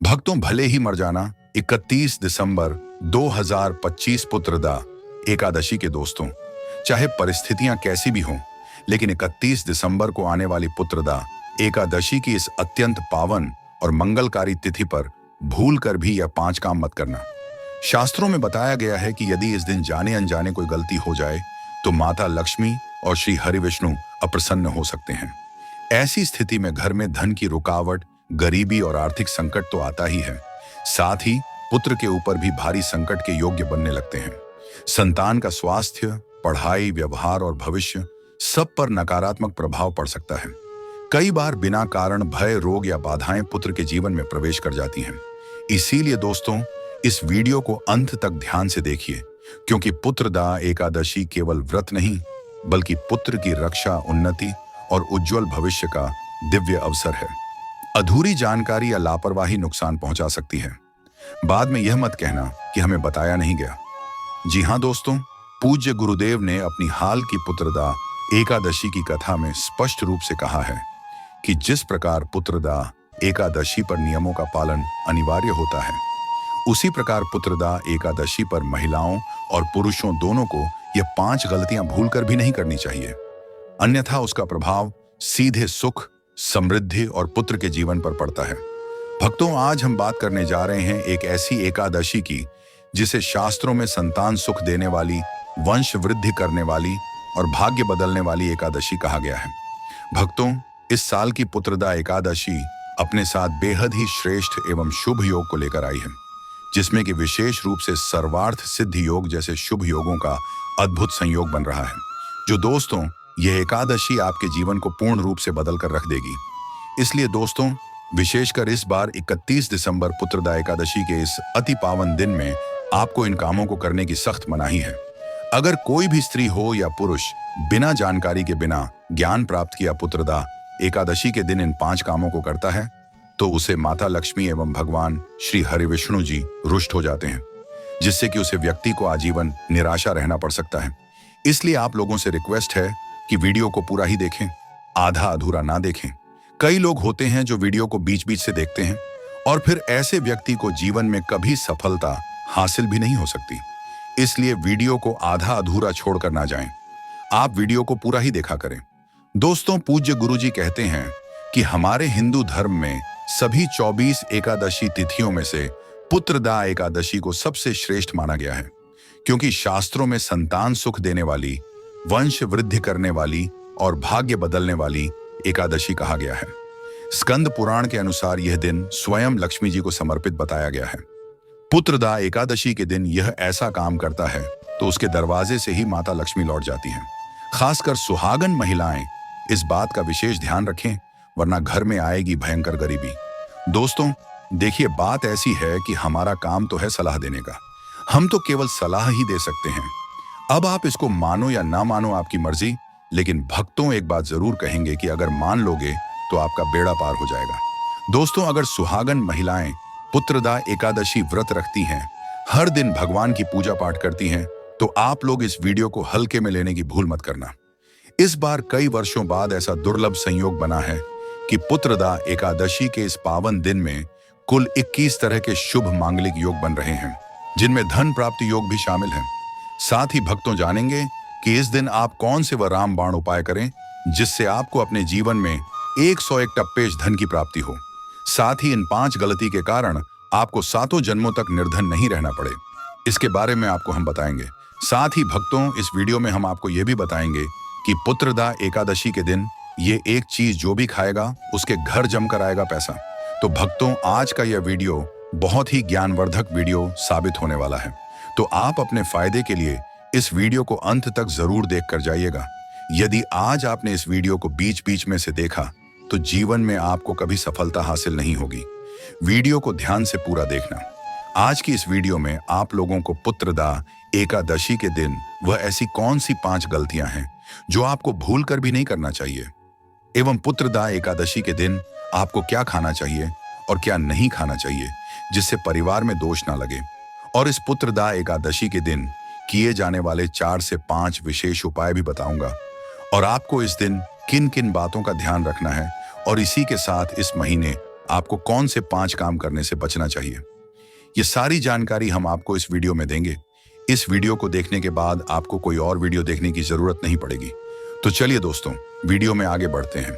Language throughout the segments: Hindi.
भक्तों, भले ही मर जाना 31 दिसंबर 2025 पुत्रदा एकादशी के दोस्तों, चाहे परिस्थितियां कैसी भी हों, लेकिन 31 दिसंबर को आने वाली पुत्रदा एकादशी की इस अत्यंत पावन और मंगलकारी तिथि पर भूल कर भी यह 5 काम मत करना। शास्त्रों में बताया गया है कि यदि इस दिन जाने अनजाने कोई गलती हो जाए तो माता लक्ष्मी और श्री हरि विष्णु अप्रसन्न हो सकते हैं। ऐसी स्थिति में घर में धन की रुकावट, गरीबी और आर्थिक संकट तो आता ही है, साथ ही पुत्र के ऊपर भी भारी संकट के योग्य बनने लगते हैं। संतान का स्वास्थ्य, पढ़ाई, व्यवहार और भविष्य सब पर नकारात्मक प्रभाव पड़ सकता है। कई बार बिना कारण भय, रोग या बाधाएं पुत्र के जीवन में प्रवेश कर जाती हैं। इसीलिए दोस्तों, इस वीडियो को अंत तक ध्यान से देखिए, क्योंकि पुत्रदा एकादशी केवल व्रत नहीं, बल्कि पुत्र की रक्षा, उन्नति और उज्जवल भविष्य का दिव्य अवसर है। अधूरी जानकारी या लापरवाही नुकसान पहुंचा सकती है। बाद में यह मत कहना कि हमें बताया नहीं गया। जी हां दोस्तों, पूज्य गुरुदेव ने अपनी हाल की पुत्रदा एकादशी की कथा में स्पष्ट रूप से कहा है कि जिस प्रकार पुत्रदा एकादशी पर नियमों का पालन अनिवार्य होता है, उसी प्रकार पुत्रदा एकादशी पर महिलाओं और पुरुषों दोनों को यह 5 गलतियां भूलकर भी नहीं करनी चाहिए, अन्यथा उसका प्रभाव सीधे सुख, समृद्धि और पुत्र के जीवन पर पड़ता है। भक्तों, आज हम बात करने जा रहे हैं एक ऐसी एकादशी की जिसे शास्त्रों में संतान सुख देने वाली, वंश वृद्धि करने वाली और भाग्य बदलने वाली एकादशी कहा गया है। भक्तों, इस साल की पुत्रदा एकादशी अपने साथ बेहद ही श्रेष्ठ एवं शुभ योग को लेकर आई है, जिसमें कि विशेष रूप से सर्वार्थ सिद्धि योग जैसे शुभ योगों का अद्भुत संयोग बन रहा है। जो दोस्तों, यह एकादशी आपके जीवन को पूर्ण रूप से बदल कर रख देगी। इसलिए दोस्तों, विशेषकर इस बार 31 दिसंबर पुत्रदा एकादशी के इस अति पावन दिन में आपको इन कामों को करने की सख्त मनाही है। अगर कोई भी स्त्री हो या पुरुष बिना जानकारी के, बिना ज्ञान प्राप्त किया पुत्रदा एकादशी के दिन इन 5 कामों को करता है, तो उसे माता लक्ष्मी एवं भगवान श्री हरि विष्णु जी रुष्ट हो जाते हैं, जिससे कि उसे व्यक्ति को आजीवन निराशा रहना पड़ सकता है। इसलिए आप लोगों से रिक्वेस्ट है कि वीडियो को पूरा ही देखें, आधा अधूरा ना देखें। कई लोग होते हैं जो वीडियो को बीच बीच से देखते हैं और फिर ऐसे व्यक्ति को जीवन में कभी सफलता हासिल भी नहीं हो सकती। इसलिए वीडियो को आधा अधूरा छोड़कर ना जाएं, आप वीडियो को पूरा ही देखा करें। दोस्तों, पूज्य गुरुजी कहते हैं कि हमारे हिंदू धर्म में सभी 24 एकादशी तिथियों में से पुत्रदा एकादशी को सबसे श्रेष्ठ माना गया है, क्योंकि शास्त्रों में संतान सुख देने वाली, वंश वृद्धि करने वाली और भाग्य बदलने वाली एकादशी कहा गया है। स्कंद पुराण के अनुसार यह दिन स्वयं लक्ष्मी जी को समर्पित बताया गया है। पुत्रदा एकादशी के दिन यह ऐसा काम करता है तो उसके दरवाजे से ही माता लक्ष्मी लौट जाती हैं। खासकर सुहागन महिलाएं इस बात का विशेष ध्यान रखें, वरना घर में आएगी भयंकर गरीबी। दोस्तों, देखिए, बात ऐसी है कि हमारा काम तो है सलाह देने का, हम तो केवल सलाह ही दे सकते हैं। अब आप इसको मानो या ना मानो, आपकी मर्जी, लेकिन भक्तों एक बात जरूर कहेंगे कि अगर मान लोगे तो आपका बेड़ा पार हो जाएगा। दोस्तों, अगर सुहागन महिलाएं पुत्रदा एकादशी व्रत रखती हैं, हर दिन भगवान की पूजा पाठ करती हैं, तो आप लोग इस वीडियो को हल्के में लेने की भूल मत करना। इस बार कई वर्षों बाद ऐसा दुर्लभ संयोग बना है कि पुत्रदा एकादशी के इस पावन दिन में कुल 21 तरह के शुभ मांगलिक योग बन रहे हैं, जिनमें धन प्राप्ति योग भी शामिल है। साथ ही भक्तों जानेंगे कि इस दिन आप कौन से वह रामबाण उपाय करें जिससे आपको अपने जीवन में 101 टप्पेश धन की प्राप्ति हो। साथ ही इन 5 गलती के कारण आपको 7 जन्मों तक निर्धन नहीं रहना पड़े, इसके बारे में आपको हम बताएंगे। साथ ही भक्तों, इस वीडियो में हम आपको यह भी बताएंगे कि पुत्रदा एकादशी के दिन ये एक चीज जो भी खाएगा उसके घर जमकर आएगा पैसा। तो भक्तों, आज का यह वीडियो बहुत ही ज्ञानवर्धक वीडियो साबित होने वाला है, तो आप अपने फायदे के लिए इस वीडियो को अंत तक जरूर देख कर जाइएगा। यदि आज आपने इस वीडियो को बीच बीच में से देखा तो जीवन में आपको कभी सफलता हासिल नहीं होगी। वीडियो को ध्यान से पूरा देखना। आज की इस वीडियो में आप लोगों को पुत्रदा एकादशी के दिन वह ऐसी कौन सी 5 गलतियां हैं जो आपको भूल कर भी नहीं करना चाहिए, एवं पुत्रदा एकादशी के दिन आपको क्या खाना चाहिए और क्या नहीं खाना चाहिए जिससे परिवार में दोष ना लगे। और इस पुत्रदा एकादशी के दिन किए जाने वाले 4 से 5 विशेष उपाय भी बताऊंगा, और आपको इस दिन किन किन बातों का ध्यान रखना है, और इसी के साथ इस महीने आपको कौन से 5 काम करने से बचना चाहिए। ये सारी जानकारी हम आपको इस वीडियो में देंगे। इस वीडियो को देखने के बाद आपको कोई और वीडियो देखने की जरूरत नहीं पड़ेगी। तो चलिए दोस्तों, वीडियो में आगे बढ़ते हैं।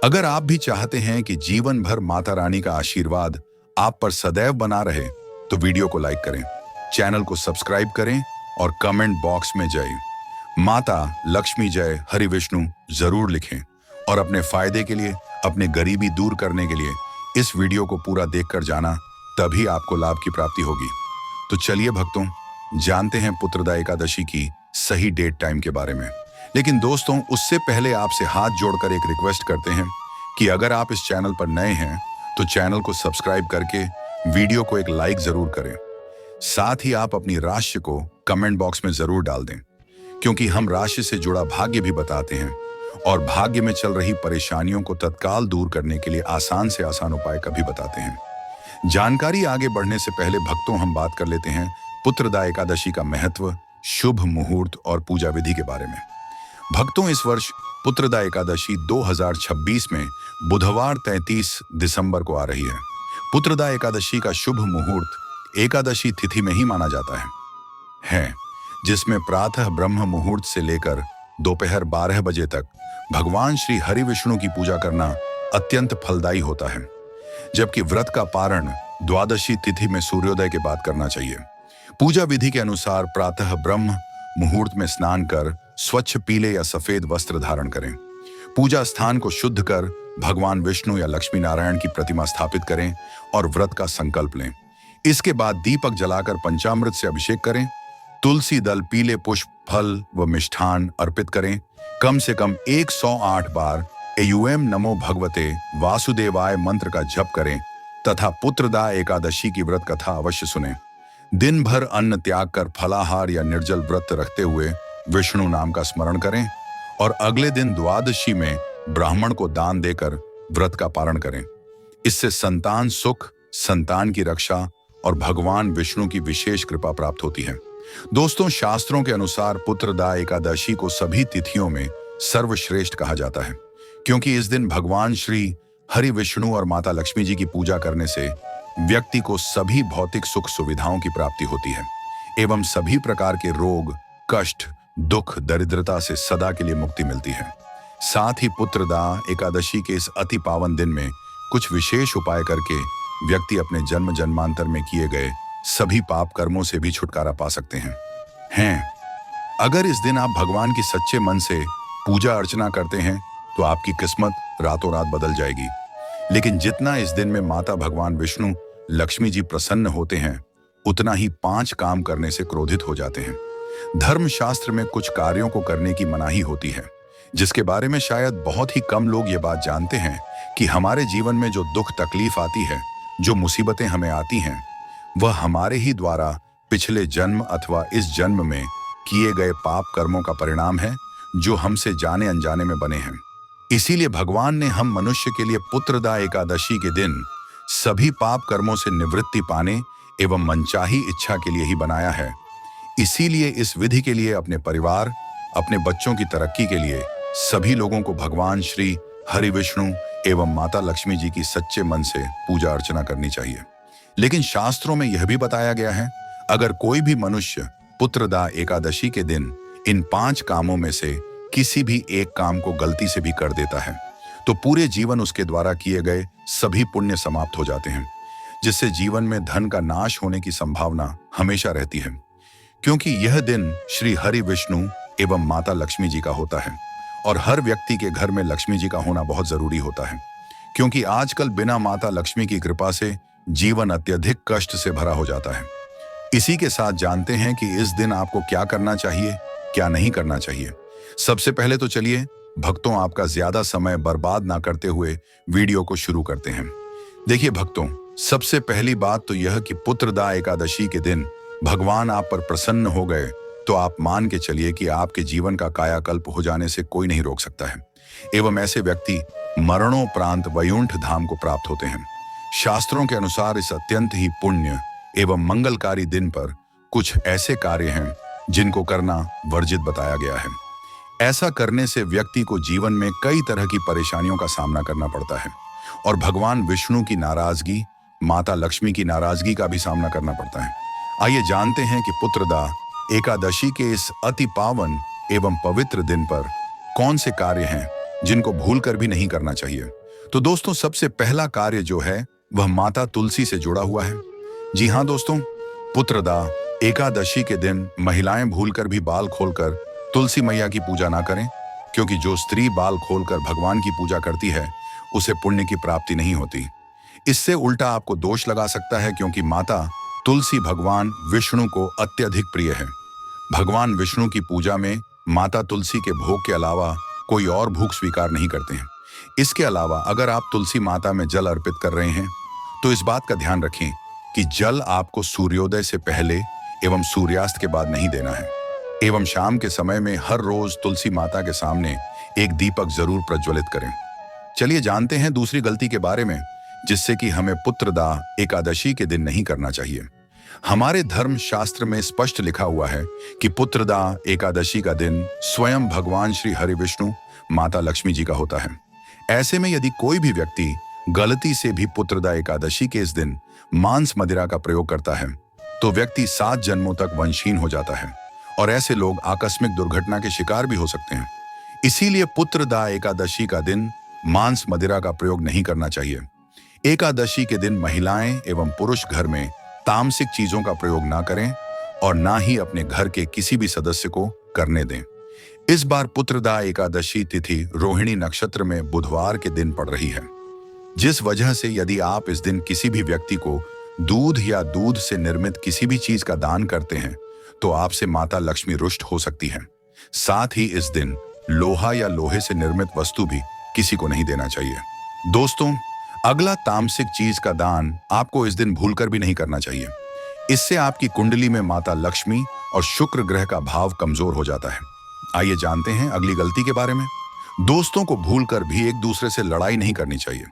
अगर आप भी चाहते हैं कि जीवन भर माता रानी का आशीर्वाद आप पर सदैव बना रहे, तो वीडियो को लाइक करें, चैनल को सब्सक्राइब करें और कमेंट बॉक्स में जय माता लक्ष्मी जय हरि विष्णु जरूर लिखें। और अपने फायदे के लिए, अपने गरीबी दूर करने के लिए इस वीडियो को पूरा देखकर जाना, तभी आपको लाभ की प्राप्ति होगी। तो चलिए भक्तों, जानते हैं पुत्रदा एकादशी की सही डेट टाइम के बारे में। लेकिन दोस्तों, उससे पहले आपसे हाथ जोड़कर एक रिक्वेस्ट करते हैं कि अगर आप इस चैनल पर नए हैं तो चैनल को सब्सक्राइब करके वीडियो को एक लाइक जरूर करें। साथ ही आप अपनी राशि को कमेंट बॉक्स में जरूर डाल दें, क्योंकि हम राशि से जुड़ा भाग्य भी बताते हैं और भाग्य में चल रही परेशानियों को तत्काल दूर करने के लिए आसान से आसान उपाय का भी बताते हैं। जानकारी आगे बढ़ने से पहले भक्तों, हम बात कर लेते हैं पुत्रदा एकादशी का महत्व, शुभ मुहूर्त और पूजा विधि के बारे में। भक्तों, इस वर्ष पुत्रदा एकादशी 2026 में बुधवार 33 दिसंबर को आ रही है। पुत्रदा एकादशी का शुभ मुहूर्त एकादशी तिथि में ही माना जाता है, जिसमें प्रातः ब्रह्म मुहूर्त से लेकर दोपहर 12 बजे तक भगवान श्री हरि विष्णु की पूजा करना अत्यंत फलदायी होता है। जबकि व्रत का पारण द्वादशी तिथि में सूर्योदय के बाद करना चाहिए। पूजा विधि के अनुसार प्रातः ब्रह्म मुहूर्त में स्नान कर स्वच्छ पीले या सफेद वस्त्र धारण करें। पूजा स्थान को शुद्ध कर भगवान विष्णु या लक्ष्मी नारायण की प्रतिमा स्थापित करें और व्रत का संकल्प लें। इसके बाद दीपक जलाकर पंचामृत से अभिषेक करें। तुलसी दल, पीले पुष्प, फल व मिष्ठान अर्पित करें। कम से कम 108 बार एयूएम नमो भगवते वासुदेवाय मंत्र का जप करें तथा पुत्रदा एकादशी की व्रत कथा अवश्य सुनें। दिन भर अन्न त्याग कर फलाहार या निर्जल व्रत रखते हुए विष्णु नाम का स्मरण करें और अगले दिन द्वादशी में ब्राह्मण को दान देकर व्रत का पारण करें। इससे संतान सुख, संतान की रक्षा और भगवान विष्णु की विशेष कृपा प्राप्त होती है। दोस्तों, शास्त्रों के अनुसार पुत्रदा एकादशी को सभी तिथियों में सर्वश्रेष्ठ कहा जाता है, क्योंकि इस दिन भगवान श्री हरि विष्णु और माता लक्ष्मी जी की पूजा करने से व्यक्ति को सभी भौतिक सुख सुविधाओं की प्राप्ति होती है एवं सभी प्रकार के रोग, कष्ट, दुख, दरिद्रता से सदा के लिए मुक्ति मिलती है। साथ ही पुत्रदा एकादशी के इस अति पावन दिन में कुछ विशेष उपाय करके व्यक्ति अपने जन्म जन्मांतर में किए गए सभी पाप कर्मों से भी छुटकारा पा सकते हैं। अगर इस दिन आप भगवान की सच्चे मन से पूजा अर्चना करते हैं तो आपकी किस्मत रातों रात बदल जाएगी। लेकिन जितना इस दिन में माता भगवान विष्णु लक्ष्मी जी प्रसन्न होते हैं, उतना ही 5 काम करने से क्रोधित हो जाते हैं। धर्मशास्त्र में कुछ कार्यों को करने की मनाही होती है, जिसके बारे में शायद बहुत ही कम लोग ये बात जानते हैं कि हमारे जीवन में जो दुख तकलीफ आती है, जो मुसीबतें हमें आती हैं, वह हमारे ही द्वारा पिछले जन्म अथवा इस जन्म में किए गए पाप कर्मों का परिणाम है, जो हमसे जाने अनजाने में बने हैं। इसीलिए भगवान ने हम मनुष्य के लिए पुत्रदा एकादशी के दिन सभी पाप कर्मों से निवृत्ति पाने एवं मनचाही इच्छा के लिए ही बनाया है। इसीलिए इस विधि के लिए अपने परिवार, अपने बच्चों की तरक्की के लिए सभी लोगों को भगवान श्री हरि विष्णु एवं माता लक्ष्मी जी की सच्चे मन से पूजा अर्चना करनी चाहिए। लेकिन शास्त्रों में यह भी बताया गया है, अगर कोई भी मनुष्य पुत्रदा एकादशी के दिन इन 5 कामों में से किसी भी एक काम को गलती से भी कर देता है, तो पूरे जीवन उसके द्वारा किए गए सभी पुण्य समाप्त हो जाते हैं, जिससे जीवन में धन का नाश होने की संभावना हमेशा रहती है। क्योंकि यह दिन श्री हरि विष्णु एवं माता लक्ष्मी जी का होता है और हर व्यक्ति के घर में लक्ष्मी जी का होना बहुत जरूरी होता है, क्योंकि आजकल बिना माता लक्ष्मी की कृपा से जीवन अत्यधिक कष्ट से भरा हो जाता है। इसी के साथ जानते हैं कि इस दिन आपको क्या करना चाहिए, क्या नहीं करना चाहिए। सबसे पहले तो चलिए भक्तों, आपका ज्यादा समय बर्बाद ना करते हुए वीडियो को शुरू करते हैं। देखिए भक्तों, सबसे पहली बात तो यह कि पुत्रदा एकादशी के दिन भगवान आप पर प्रसन्न हो गए तो आप मान के चलिए कि आपके जीवन का कायाकल्प हो जाने से कोई नहीं रोक सकता है एवं ऐसे व्यक्ति मरणोपरांत वैकुंठ धाम को प्राप्त होते हैं। शास्त्रों के अनुसार इस अत्यंत ही पुण्य एवं मंगलकारी दिन पर कुछ ऐसे कार्य हैं जिनको करना वर्जित बताया गया है। ऐसा करने से व्यक्ति को जीवन में कई तरह की परेशानियों का सामना करना पड़ता है। और भगवान विष्णु की नाराजगी, माता लक्ष्मी की नाराजगी का भी सामना करना पड़ता है। आइए जानते हैं कि पुत्रदा एकादशी के इस अति पावन एवं पवित्र दिन पर कौन से कार्य हैं जिनको भूलकर भी नहीं करना चाहिए। तो दोस्तों, सबसे पहला कार्य जो है वह माता तुलसी से जुड़ा हुआ है। जी हाँ दोस्तों, पुत्रदा एकादशी के दिन महिलाएं भूलकर भी बाल खोलकर तुलसी मैया की पूजा ना करें, क्योंकि जो स्त्री बाल खोलकर भगवान की पूजा करती है उसे पुण्य की प्राप्ति नहीं होती। इससे उल्टा आपको दोष लगा सकता है, क्योंकि माता तुलसी भगवान विष्णु को अत्यधिक प्रिय है। भगवान विष्णु की पूजा में माता तुलसी के भोग के अलावा कोई और भोग स्वीकार नहीं करते हैं। इसके अलावा अगर आप तुलसी माता में जल अर्पित कर रहे हैं तो इस बात का ध्यान रखें कि जल आपको सूर्योदय से पहले एवं सूर्यास्त के बाद नहीं देना है, एवं शाम के समय में हर रोज तुलसी माता के सामने एक दीपक जरूर प्रज्वलित करें। चलिए जानते हैं दूसरी गलती के बारे में, जिससे कि हमें पुत्रदा एकादशी के दिन नहीं करना चाहिए। हमारे धर्म शास्त्र में स्पष्ट लिखा हुआ है कि पुत्रदा एकादशी का दिन स्वयं भगवान श्री हरि विष्णु माता लक्ष्मी जी का होता है। ऐसे में यदि कोई भी व्यक्ति गलती से भी पुत्रदा एकादशी के इस दिन मांस मदिरा का प्रयोग करता है तो व्यक्ति 7 जन्मों तक वंशहीन हो जाता है और ऐसे लोग आकस्मिक दुर्घटना के शिकार भी हो सकते हैं। इसीलिए पुत्रदा एकादशी का दिन मांस मदिरा का प्रयोग नहीं करना चाहिए। एकादशी के दिन महिलाएं एवं पुरुष घर में तामसिक चीजों का प्रयोग ना करें और ना ही अपने घर के किसी भी सदस्य को करने दें। इस बार पुत्रदा एकादशी तिथि रोहिणी नक्षत्र में बुधवार के दिन पड़ रही है, जिस वजह से यदि आप इस दिन किसी भी व्यक्ति को दूध या दूध से निर्मित किसी भी चीज का दान करते हैं तो आपसे माता लक्ष्मी रुष्ट हो सकती है। साथ ही इस दिन लोहा या लोहे से निर्मित वस्तु भी किसी को नहीं देना चाहिए। दोस्तों, अगला तामसिक चीज का दान आपको इस दिन भूलकर भी नहीं करना चाहिए। इससे आपकी कुंडली में माता लक्ष्मी और शुक्र ग्रह का भाव कमजोर हो जाता है। आइए जानते हैं अगली गलती के बारे में। दोस्तों को भूलकर भी एक दूसरे से लड़ाई नहीं करनी चाहिए।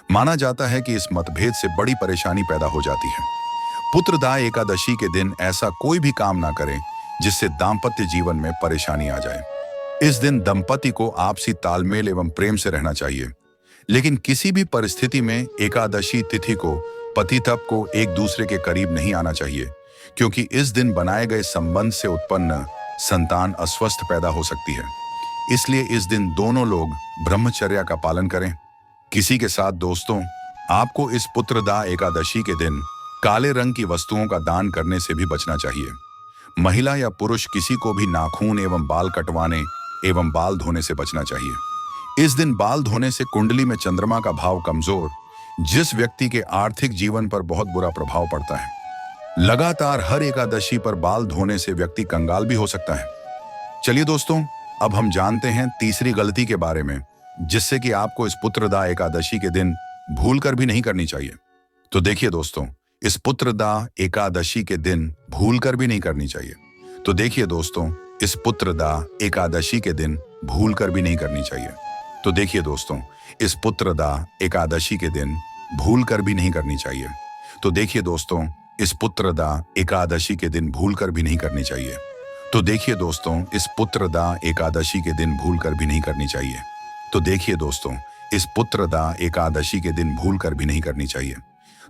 माना जाता है कि इस मतभेद से बड़ी परेशानी पैदा हो जाती है। पुत्रदा एकादशी के दिन ऐसा कोई भी काम ना करें जिससे दाम्पत्य जीवन में परेशानी आ जाए। इस दिन दंपति को आपसी तालमेल एवं प्रेम से रहना चाहिए, लेकिन किसी भी परिस्थिति में एकादशी तिथि को पति तप को एक दूसरे के करीब नहीं आना चाहिए, क्योंकि इस दिन बनाए गए संबंध से उत्पन्न संतान अस्वस्थ पैदा हो सकती है। इसलिए इस दिन दोनों लोग ब्रह्मचर्या का पालन करें। किसी के साथ दोस्तों, आपको इस पुत्रदा एकादशी के दिन काले रंग की वस्तुओं का दान करने से भी बचना चाहिए। महिला या पुरुष किसी को भी नाखून एवं बाल कटवाने एवं बाल धोने से बचना चाहिए। इस दिन बाल धोने से कुंडली में चंद्रमा का भाव कमजोर, जिस व्यक्ति के आर्थिक जीवन पर बहुत बुरा प्रभाव पड़ता है। लगातार हर एकादशी पर बाल धोने से व्यक्ति कंगाल भी हो सकता है। चलिए दोस्तों, अब हम जानते हैं तीसरी गलती के बारे में, जिससे कि आपको इस पुत्रदा एकादशी के दिन भूलकर भी नहीं करनी चाहिए। तो देखिए दोस्तों, इस पुत्रदा एकादशी के दिन भूलकर भी नहीं करनी चाहिए। तो देखिए दोस्तों, इस पुत्रदा एकादशी के दिन भूलकर भी नहीं करनी चाहिए। तो देखिए दोस्तों, इस पुत्रदा एकादशी के दिन भूलकर भी नहीं करनी चाहिए। तो देखिए दोस्तों, इस पुत्रदा एकादशी के दिन भूलकर भी नहीं करनी चाहिए। तो देखिए दोस्तों, इस पुत्रदा एकादशी के दिन भूलकर भी नहीं करनी चाहिए। तो देखिए दोस्तों, इस पुत्रदा एकादशी के दिन भूलकर भी नहीं करनी चाहिए।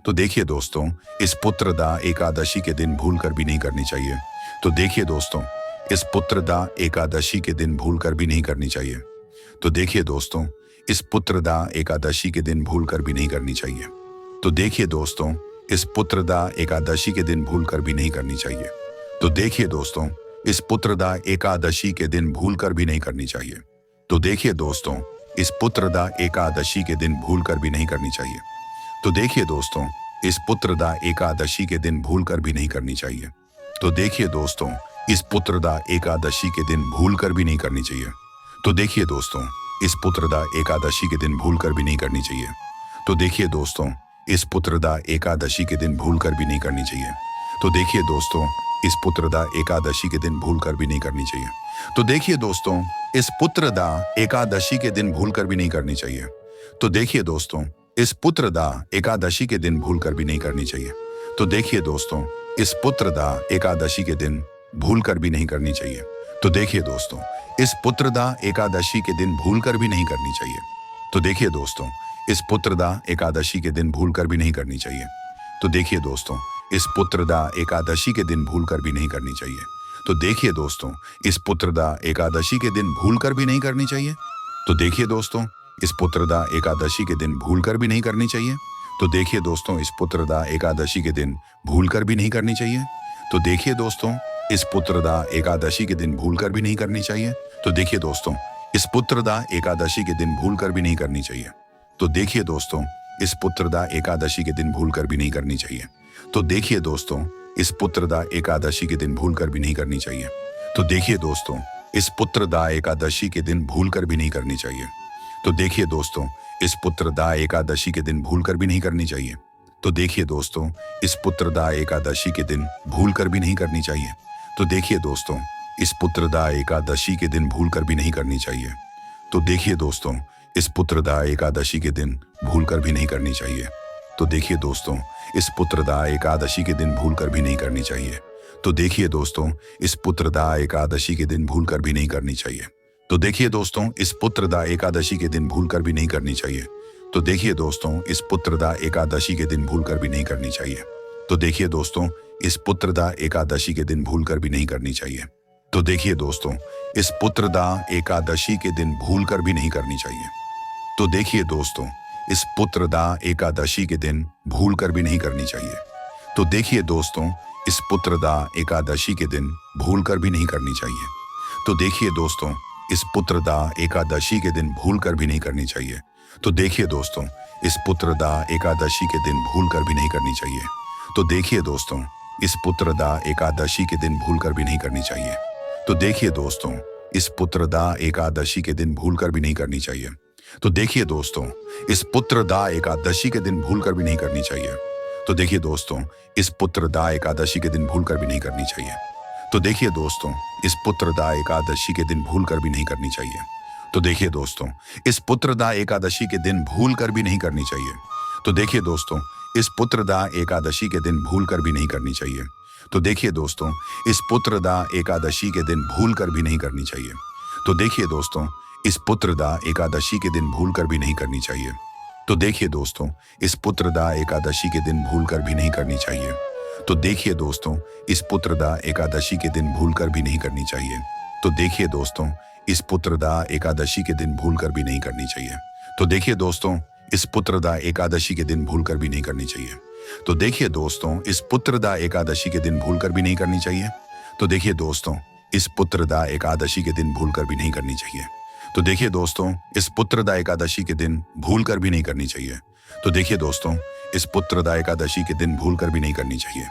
तो देखिए दोस्तों, इस पुत्रदा एकादशी के दिन भूलकर भी नहीं करनी चाहिए। तो देखिए दोस्तों, इस पुत्रदा एकादशी के दिन भूलकर भी नहीं करनी चाहिए। तो देखिए दोस्तों, इस पुत्रदा एकादशी के दिन भूलकर भी नहीं करनी चाहिए। तो देखिए दोस्तों, इस पुत्रदा एकादशी के दिन भूलकर भी नहीं करनी चाहिए। तो देखिए दोस्तों, इस पुत्रदा एकादशी के दिन भूलकर भी नहीं करनी चाहिए। तो देखिए दोस्तों, इस पुत्रदा एकादशी के दिन भूलकर भी नहीं करनी चाहिए। तो देखिए दोस्तों, इस पुत्रदा एकादशी के दिन भूलकर भी नहीं करनी चाहिए। तो देखिए दोस्तों, इस पुत्रदा एकादशी के दिन भूलकर भी नहीं करनी चाहिए। तो देखिए दोस्तों, इस पुत्रदा एकादशी के दिन भूलकर भी नहीं करनी चाहिए। तो देखिए दोस्तों, इस पुत्रदा एकादशी के दिन भूलकर भी नहीं करनी चाहिए। तो देखिए दोस्तों, इस पुत्रदा एकादशी के दिन भूलकर भी नहीं करनी चाहिए। तो देखिए दोस्तों, इस पुत्रदा एकादशी के दिन भूलकर भी नहीं करनी चाहिए। तो देखिए दोस्तों, इस पुत्रदा एकादशी के दिन भूलकर भी नहीं करनी चाहिए। तो देखिए दोस्तों, इस पुत्रदा एकादशी के दिन भूलकर भी नहीं करनी चाहिए। तो देखिए दोस्तों, इस पुत्रदा एकादशी के दिन भूलकर भी नहीं करनी चाहिए। तो देखिए दोस्तों, इस पुत्रदा एकादशी के दिन भूलकर भी नहीं करनी चाहिए। तो देखिए दोस्तों, इस पुत्रदा एकादशी के दिन भूलकर भी नहीं करनी चाहिए। तो देखिए दोस्तों, इस पुत्रदा एकादशी के दिन भूलकर भी नहीं करनी चाहिए। तो देखिए दोस्तों, इस पुत्रदा एकादशी के दिन भूलकर भी नहीं करनी चाहिए। तो देखिए दोस्तों, इस पुत्रदा एकादशी के दिन भूलकर भी नहीं करनी चाहिए। तो देखिए दोस्तों, इस पुत्रदा एकादशी के दिन भूलकर भी नहीं करनी चाहिए। तो देखिए दोस्तों, इस पुत्रदा एकादशी के दिन भूलकर भी नहीं करनी चाहिए। तो देखिए दोस्तों, इस पुत्रदा एकादशी के दिन भूलकर भी नहीं करनी चाहिए। तो देखिए दोस्तों, इस पुत्रदा एकादशी के दिन भूलकर भी नहीं करनी चाहिए। तो देखिए दोस्तों, इस पुत्रदा एकादशी के दिन भूलकर भी नहीं करनी चाहिए। तो देखिए दोस्तों, इस पुत्रदा एकादशी के दिन भूलकर भी नहीं करनी चाहिए। तो देखिए दोस्तों, इस पुत्रदा एकादशी के दिन भूलकर भी नहीं करनी चाहिए। तो देखिए दोस्तों, इस पुत्रदा एकादशी के दिन भूलकर भी नहीं करनी चाहिए। तो देखिए दोस्तों, इस पुत्रदा एकादशी के दिन भूलकर भी नहीं करनी चाहिए। तो देखिए दोस्तों, इस पुत्रदा एकादशी के दिन भूलकर भी नहीं करनी चाहिए। तो देखिए दोस्तों, इस पुत्रदा एकादशी के दिन भूलकर भी नहीं करनी चाहिए। तो देखिए दोस्तों, इस पुत्रदा एकादशी के दिन भूलकर भी नहीं करनी चाहिए। तो देखिए दोस्तों, इस पुत्रदा एकादशी के दिन भूलकर भी नहीं करनी चाहिए। तो देखिए दोस्तों, इस पुत्रदा एकादशी के दिन भूलकर भी नहीं करनी चाहिए। तो देखिए दोस्तों, इस पुत्रदा एकादशी के दिन भूलकर भी नहीं करनी चाहिए। तो देखिए दोस्तों, इस पुत्रदा एकादशी के दिन भूलकर भी नहीं करनी चाहिए। तो देखिए दोस्तों, इस पुत्रदा एकादशी के दिन भूलकर भी नहीं करनी चाहिए। तो देखिए दोस्तों, इस पुत्रदा एकादशी के दिन भूलकर भी नहीं करनी चाहिए। तो देखिए दोस्तों, इस पुत्रदा एकादशी के दिन भूलकर भी नहीं करनी चाहिए। तो देखिए दोस्तों, इस पुत्रदा एकादशी के दिन भूलकर भी नहीं करनी चाहिए। तो देखिए दोस्तों, इस पुत्रदा एकादशी के दिन भूलकर भी नहीं करनी चाहिए। तो देखिए दोस्तों, इस पुत्रदा एकादशी के दिन भूलकर भी नहीं करनी चाहिए। तो देखिए दोस्तों, इस पुत्रदा एकादशी के दिन भूलकर भी नहीं करनी चाहिए। तो देखिए दोस्तों, इस पुत्रदा एकादशी के दिन भूलकर भी नहीं करनी चाहिए। तो देखिए दोस्तों, इस पुत्रदा एकादशी के दिन भूलकर भी नहीं करनी चाहिए। तो देखिए दोस्तों, इस पुत्रदा एकादशी के दिन भूलकर भी नहीं करनी चाहिए। तो देखिए दोस्तों, इस पुत्रदा एकादशी के दिन भूलकर भी नहीं करनी चाहिए। तो देखिए दोस्तों, इस पुत्रदा एकादशी के दिन भूलकर भी नहीं करनी चाहिए। तो देखिए दोस्तों, इस पुत्रदा एकादशी के दिन भूलकर भी नहीं करनी चाहिए। तो देखिए दोस्तों, इस पुत्रदा एकादशी के दिन भूलकर भी नहीं करनी चाहिए। तो देखिए दोस्तों, इस पुत्रदा एकादशी के दिन भूलकर भी नहीं करनी चाहिए। तो देखिए दोस्तों, इस पुत्रदा एकादशी के दिन भूलकर भी नहीं करनी चाहिए। तो देखिए दोस्तों, इस पुत्रदा एकादशी के दिन भूलकर भी नहीं करनी चाहिए। तो देखिए दोस्तों, इस पुत्रदा एकादशी के दिन भूलकर भी नहीं करनी चाहिए। तो देखिए दोस्तों, इस पुत्रदा एकादशी के दिन भूलकर भी नहीं करनी चाहिए। तो देखिए दोस्तों, इस पुत्रदा एकादशी के दिन भूलकर भी नहीं करनी चाहिए।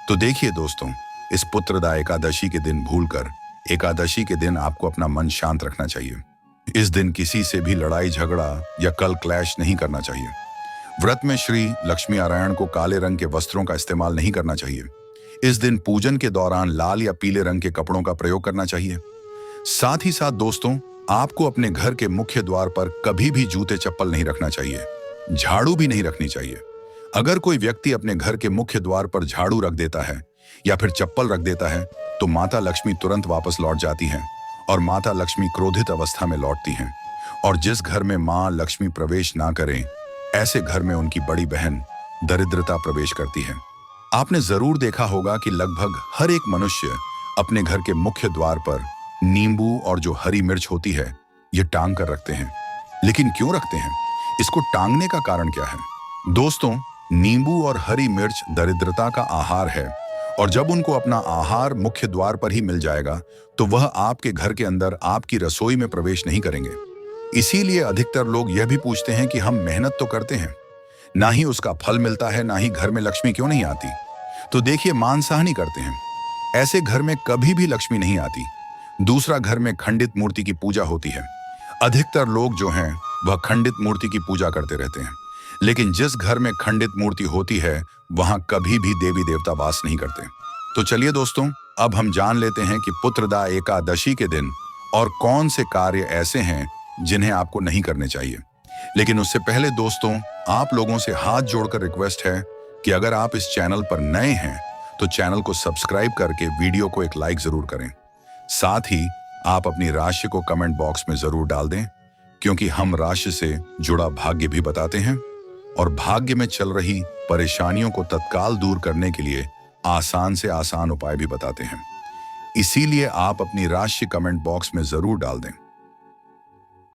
तो देखिए दोस्तों, इस पुत्रदा एकादशी के दिन भूलकर एकादशी के दिन आपको अपना मन शांत रखना चाहिए। इस दिन किसी से भी लड़ाई झगड़ा या कल क्लैश नहीं करना चाहिए। व्रत में श्री लक्ष्मी नारायण को काले रंग के वस्त्रों का इस्तेमाल नहीं करना चाहिए। इस दिन पूजन के दौरान लाल या पीले रंग के कपड़ों का प्रयोग करना चाहिए। साथ ही साथ दोस्तों, आपको अपने घर के मुख्य द्वार पर कभी भी जूते चप्पल नहीं रखना चाहिए। झाड़ू भी नहीं रखनी चाहिए। अगर कोई व्यक्ति अपने घर के मुख्य द्वार पर झाड़ू रख देता है या फिर चप्पल रख देता है तो माता लक्ष्मी तुरंत वापस लौट जाती हैं और माता लक्ष्मी क्रोधित अवस्था में लौटती हैं। और जिस घर में मां लक्ष्मी प्रवेश ना करें, ऐसे घर में उनकी बड़ी बहन दरिद्रता प्रवेश करती है। आपने जरूर देखा होगा कि लगभग हर एक मनुष्य अपने घर के मुख्य द्वार पर नींबू और जो हरी मिर्च होती है ये टांग कर रखते हैं। लेकिन क्यों रखते हैं? इसको टांगने का कारण क्या है? दोस्तों, नींबू और हरी मिर्च दरिद्रता का आहार है और जब उनको अपना आहार मुख्य द्वार पर ही मिल जाएगा तो वह आपके घर के अंदर आपकी रसोई में प्रवेश नहीं करेंगे। इसीलिए अधिकतर लोग यह भी पूछते हैं कि हम मेहनत तो करते हैं, ना ही उसका फल मिलता है, ना ही घर में लक्ष्मी क्यों नहीं आती। तो देखिए, मानसहानि करते हैं, ऐसे घर में कभी भी लक्ष्मी नहीं आती। दूसरा, घर में खंडित मूर्ति की पूजा होती है। अधिकतर लोग जो हैं वह खंडित मूर्ति की पूजा करते रहते हैं, लेकिन जिस घर में खंडित मूर्ति होती है वहां कभी भी देवी देवता वास नहीं करते। तो चलिए दोस्तों, अब हम जान लेते हैं कि पुत्रदा एकादशी के दिन और कौन से कार्य ऐसे हैं जिन्हें आपको नहीं करने चाहिए। लेकिन उससे पहले दोस्तों, आप लोगों से हाथ जोड़कर रिक्वेस्ट है कि अगर आप इस चैनल पर नए हैं तो चैनल को सब्सक्राइब करके वीडियो को एक लाइक जरूर करें। साथ ही आप अपनी राशि को कमेंट बॉक्स में जरूर डाल दें। क्योंकि हम राशि से जुड़ा भाग्य भी बताते हैं और भाग्य में चल रही परेशानियों को तत्काल दूर करने के लिए आसान से आसान उपाय भी बताते हैं। इसीलिए आप अपनी राशि कमेंट बॉक्स में जरूर डाल दें।